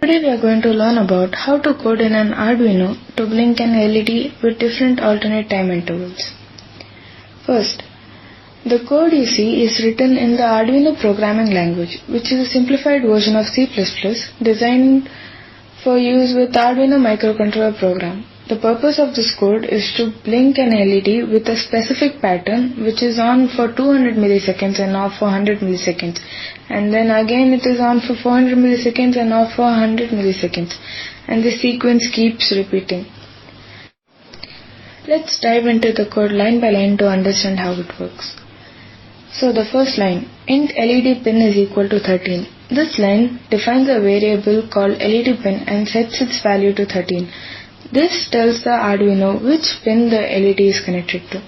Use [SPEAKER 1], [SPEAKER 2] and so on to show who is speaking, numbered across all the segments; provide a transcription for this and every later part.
[SPEAKER 1] Today we are going to learn about how to code in an Arduino to blink an LED with different alternate time intervals. First, the code you see is written in the Arduino programming language, which is a simplified version of C++ designed for use with Arduino microcontroller program. The purpose of this code is to blink an LED with a specific pattern which is on for 200 milliseconds and off for 100 milliseconds, and then again it is on for 400 milliseconds and off for 100 milliseconds, and the sequence keeps repeating. Let's dive into the code line by line to understand how it works. So the first line, int LED pin is equal to 13. This line defines a variable called LED pin and sets its value to 13. This tells the Arduino which pin the LED is connected to.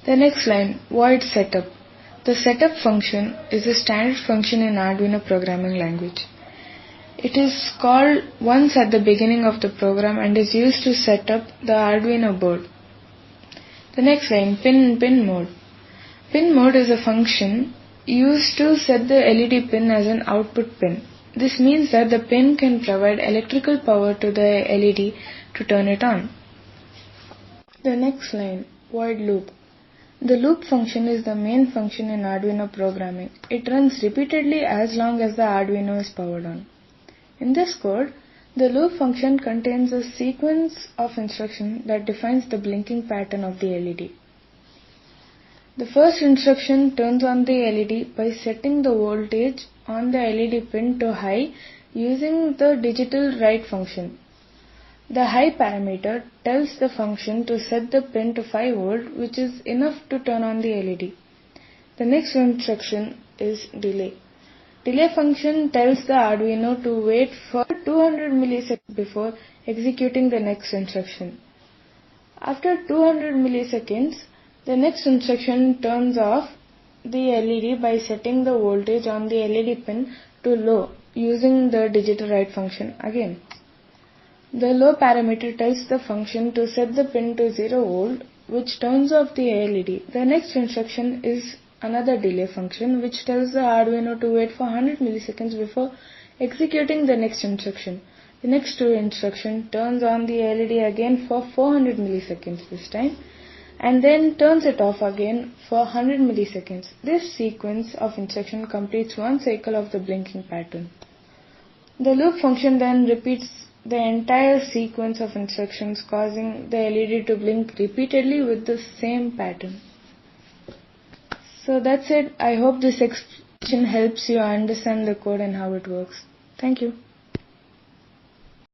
[SPEAKER 1] The next line, void setup. The setup function is a standard function in Arduino programming language. It is called once at the beginning of the program and is used to set up the Arduino board. The next line, pin mode. Pin mode is a function used to set the LED pin as an output pin. This means that the pin can provide electrical power to the LED to turn it on. The next line, void loop. The loop function is the main function in Arduino programming. It runs repeatedly as long as the Arduino is powered on. In this code, the loop function contains a sequence of instructions that defines the blinking pattern of the LED. The first instruction turns on the LED by setting the voltage on the LED pin to high using the digital write function. The high parameter tells the function to set the pin to 5 volt, which is enough to turn on the LED. The next instruction is delay. Delay function tells the Arduino to wait for 200 milliseconds before executing the next instruction. After 200 milliseconds, the next instruction turns off the LED by setting the voltage on the LED pin to low using the digital write function again. The low parameter tells the function to set the pin to 0 volt, which turns off the LED. The next instruction is another delay function which tells the Arduino to wait for 100 milliseconds before executing the next instruction. The next two instructions turns on the LED again for 400 milliseconds this time, and then turns it off again for 100 milliseconds. This sequence of instruction completes one cycle of the blinking pattern. The loop function then repeats the entire sequence of instructions, causing the LED to blink repeatedly with the same pattern. So that's it. I hope this explanation helps you understand the code and how it works. Thank you.